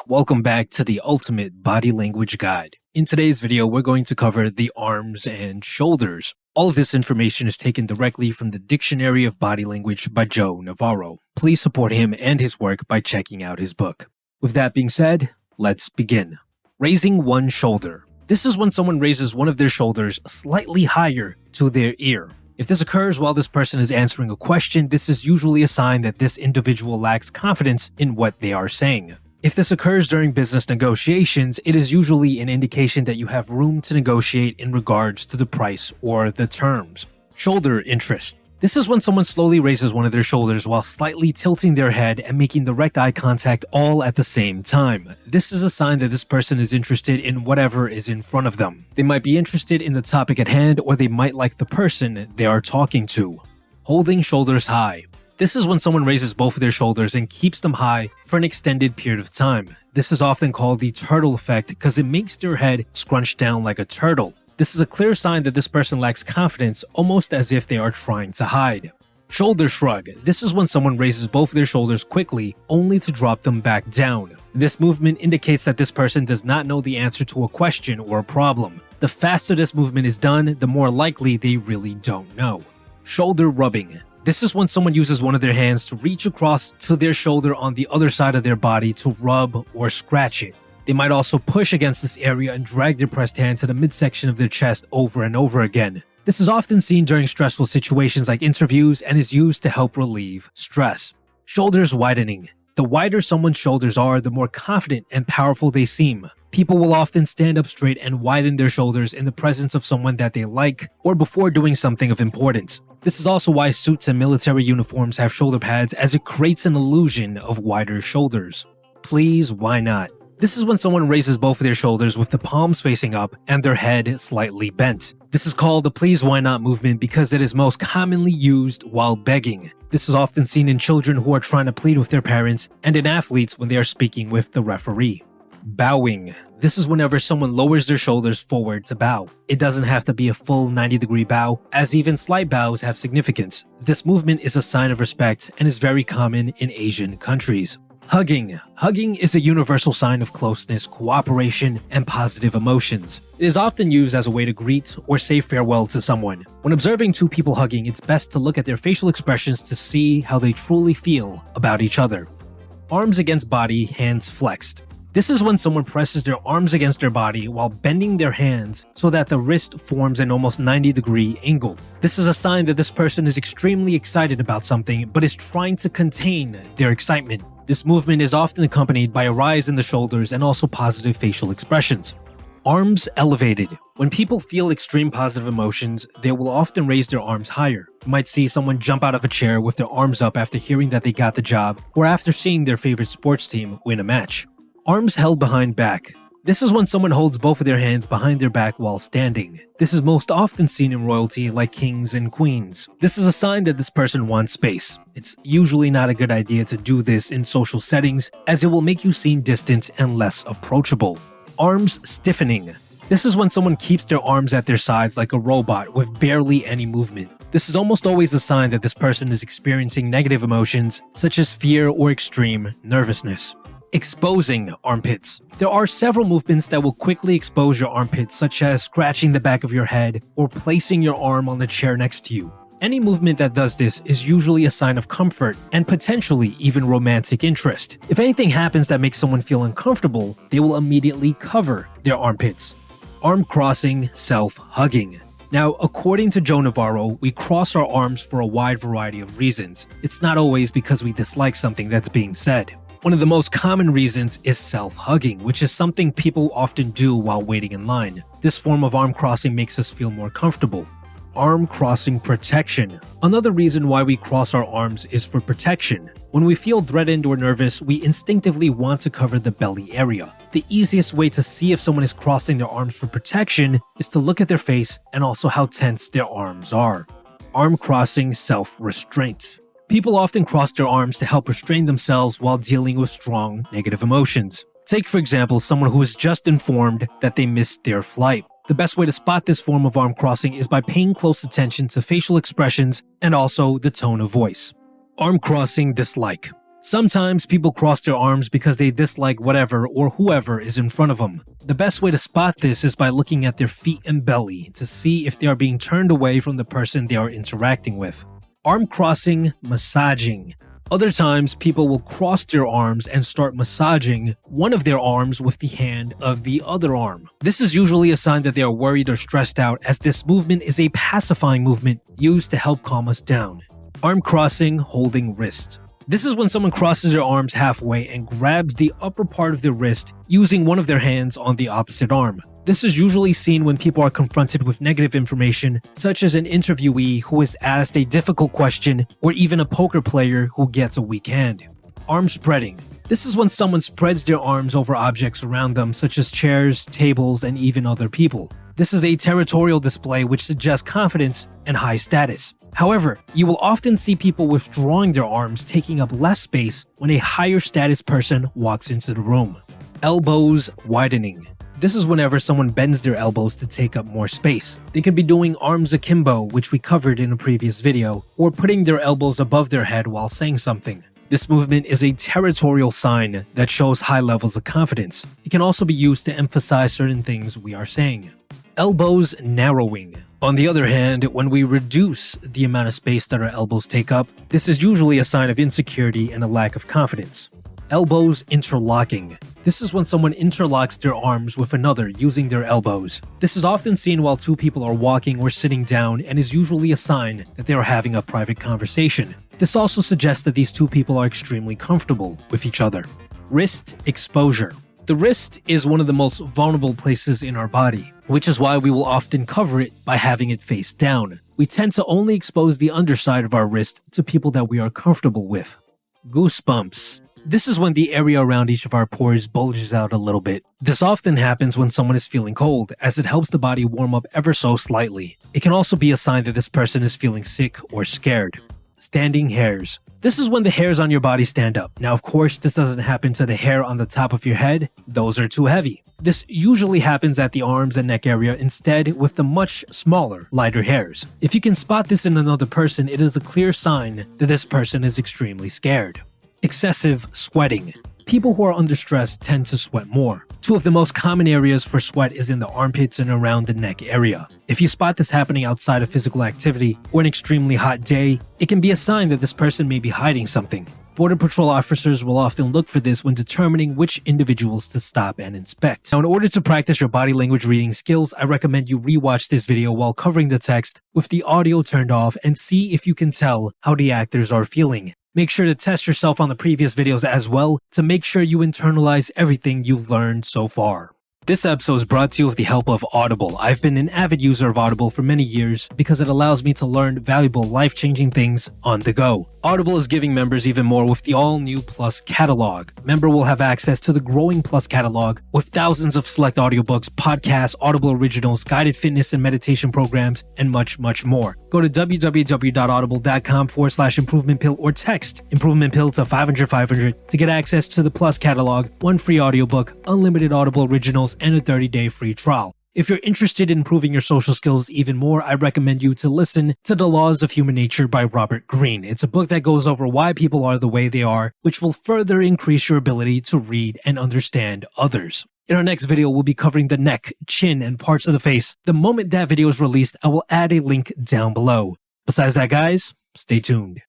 welcome back to the Ultimate Body Language Guide. In today's video, we're going to cover the arms and shoulders. All of this information is taken directly from the Dictionary of Body Language by Joe Navarro. Please support him and his work by checking out his book. With that being said, let's begin. Raising one shoulder. This is when someone raises one of their shoulders slightly higher to their ear. If this occurs while this person is answering a question, this is usually a sign that this individual lacks confidence in what they are saying. If this occurs during business negotiations, it is usually an indication that you have room to negotiate in regards to the price or the terms. Shoulder interest. This is when someone slowly raises one of their shoulders while slightly tilting their head and making direct eye contact all at the same time. This is a sign that this person is interested in whatever is in front of them. They might be interested in the topic at hand, or they might like the person they are talking to. Holding shoulders high. This is when someone raises both of their shoulders and keeps them high for an extended period of time. This is often called the turtle effect because it makes their head scrunch down like a turtle. This is a clear sign that this person lacks confidence, almost as if they are trying to hide. Shoulder shrug. This is when someone raises both of their shoulders quickly, only to drop them back down. This movement indicates that this person does not know the answer to a question or a problem. The faster this movement is done, the more likely they really don't know. Shoulder rubbing. This is when someone uses one of their hands to reach across to their shoulder on the other side of their body to rub or scratch it. They might also push against this area and drag their pressed hand to the midsection of their chest over and over again. This is often seen during stressful situations like interviews and is used to help relieve stress. Shoulders widening. The wider someone's shoulders are, the more confident and powerful they seem. People will often stand up straight and widen their shoulders in the presence of someone that they like or before doing something of importance. This is also why suits and military uniforms have shoulder pads, as it creates an illusion of wider shoulders. Please, why not? This is when someone raises both of their shoulders with the palms facing up and their head slightly bent. This is called the please why not movement because it is most commonly used while begging. This is often seen in children who are trying to plead with their parents and in athletes when they are speaking with the referee. Bowing. This is whenever someone lowers their shoulders forward to bow. It doesn't have to be a full 90-degree bow, as even slight bows have significance. This movement is a sign of respect and is very common in Asian countries. Hugging. Hugging is a universal sign of closeness, cooperation, and positive emotions. It is often used as a way to greet or say farewell to someone. When observing two people hugging, it's best to look at their facial expressions to see how they truly feel about each other. Arms against body, hands flexed. This is when someone presses their arms against their body while bending their hands so that the wrist forms an almost 90-degree angle. This is a sign that this person is extremely excited about something but is trying to contain their excitement. This movement is often accompanied by a rise in the shoulders and also positive facial expressions. Arms elevated. When people feel extreme positive emotions, they will often raise their arms higher. You might see someone jump out of a chair with their arms up after hearing that they got the job or after seeing their favorite sports team win a match. Arms held behind back. This is when someone holds both of their hands behind their back while standing. This is most often seen in royalty like kings and queens. This is a sign that this person wants space. It's usually not a good idea to do this in social settings, as it will make you seem distant and less approachable. Arms stiffening. This is when someone keeps their arms at their sides like a robot with barely any movement. This is almost always a sign that this person is experiencing negative emotions such as fear or extreme nervousness. Exposing armpits. There are several movements that will quickly expose your armpits, such as scratching the back of your head or placing your arm on the chair next to you. Any movement that does this is usually a sign of comfort and potentially even romantic interest. If anything happens that makes someone feel uncomfortable, they will immediately cover their armpits. Arm crossing, self-hugging. Now, according to Joe Navarro, we cross our arms for a wide variety of reasons. It's not always because we dislike something that's being said. One of the most common reasons is self-hugging, which is something people often do while waiting in line. This form of arm crossing makes us feel more comfortable. Arm crossing protection. Another reason why we cross our arms is for protection. When we feel threatened or nervous, we instinctively want to cover the belly area. The easiest way to see if someone is crossing their arms for protection is to look at their face and also how tense their arms are. Arm crossing self-restraint. People often cross their arms to help restrain themselves while dealing with strong negative emotions. Take, for example, someone who is just informed that they missed their flight. The best way to spot this form of arm crossing is by paying close attention to facial expressions and also the tone of voice. Arm crossing dislike. Sometimes people cross their arms because they dislike whatever or whoever is in front of them. The best way to spot this is by looking at their feet and belly to see if they are being turned away from the person they are interacting with. Arm crossing, massaging. Other times, people will cross their arms and start massaging one of their arms with the hand of the other arm. This is usually a sign that they are worried or stressed out, as this movement is a pacifying movement used to help calm us down. Arm crossing, holding wrist. This is when someone crosses their arms halfway and grabs the upper part of their wrist using one of their hands on the opposite arm. This is usually seen when people are confronted with negative information, such as an interviewee who is asked a difficult question, or even a poker player who gets a weak hand. Arm spreading. This is when someone spreads their arms over objects around them, such as chairs, tables, and even other people. This is a territorial display which suggests confidence and high status. However, you will often see people withdrawing their arms, taking up less space when a higher status person walks into the room. Elbows widening. This is whenever someone bends their elbows to take up more space. They could be doing arms akimbo, which we covered in a previous video, or putting their elbows above their head while saying something. This movement is a territorial sign that shows high levels of confidence. It can also be used to emphasize certain things we are saying. Elbows narrowing. On the other hand, when we reduce the amount of space that our elbows take up, this is usually a sign of insecurity and a lack of confidence. Elbows interlocking. This is when someone interlocks their arms with another using their elbows. This is often seen while two people are walking or sitting down and is usually a sign that they are having a private conversation. This also suggests that these two people are extremely comfortable with each other. Wrist exposure. The wrist is one of the most vulnerable places in our body, which is why we will often cover it by having it face down. We tend to only expose the underside of our wrist to people that we are comfortable with. Goosebumps. This is when the area around each of our pores bulges out a little bit. This often happens when someone is feeling cold, as it helps the body warm up ever so slightly. It can also be a sign that this person is feeling sick or scared. Standing hairs. This is when the hairs on your body stand up. Now, of course, this doesn't happen to the hair on the top of your head. Those are too heavy. This usually happens at the arms and neck area instead, with the much smaller, lighter hairs. If you can spot this in another person, it is a clear sign that this person is extremely scared. Excessive sweating. People who are under stress tend to sweat more. Two of the most common areas for sweat is in the armpits and around the neck area. If you spot this happening outside of physical activity or an extremely hot day, it can be a sign that this person may be hiding something. Border Patrol officers will often look for this when determining which individuals to stop and inspect. Now, in order to practice your body language reading skills, I recommend you rewatch this video while covering the text with the audio turned off and see if you can tell how the actors are feeling. Make sure to test yourself on the previous videos as well to make sure you internalize everything you've learned so far. This episode is brought to you with the help of Audible. I've been an avid user of Audible for many years because it allows me to learn valuable, life-changing things on the go. Audible is giving members even more with the all-new Plus catalog. Member will have access to the growing Plus catalog with thousands of select audiobooks, podcasts, Audible originals, guided fitness and meditation programs, and much, much more. Go to www.audible.com/improvement pill or text improvement pill to 500 to get access to the Plus catalog, one free audiobook, unlimited Audible originals, and a 30-day free trial. If you're interested in improving your social skills even more, I recommend you to listen to The Laws of Human Nature by Robert Greene. It's a book that goes over why people are the way they are, which will further increase your ability to read and understand others. In our next video, we'll be covering the neck, chin, and parts of the face. The moment that video is released, I will add a link down below. Besides that, guys, stay tuned.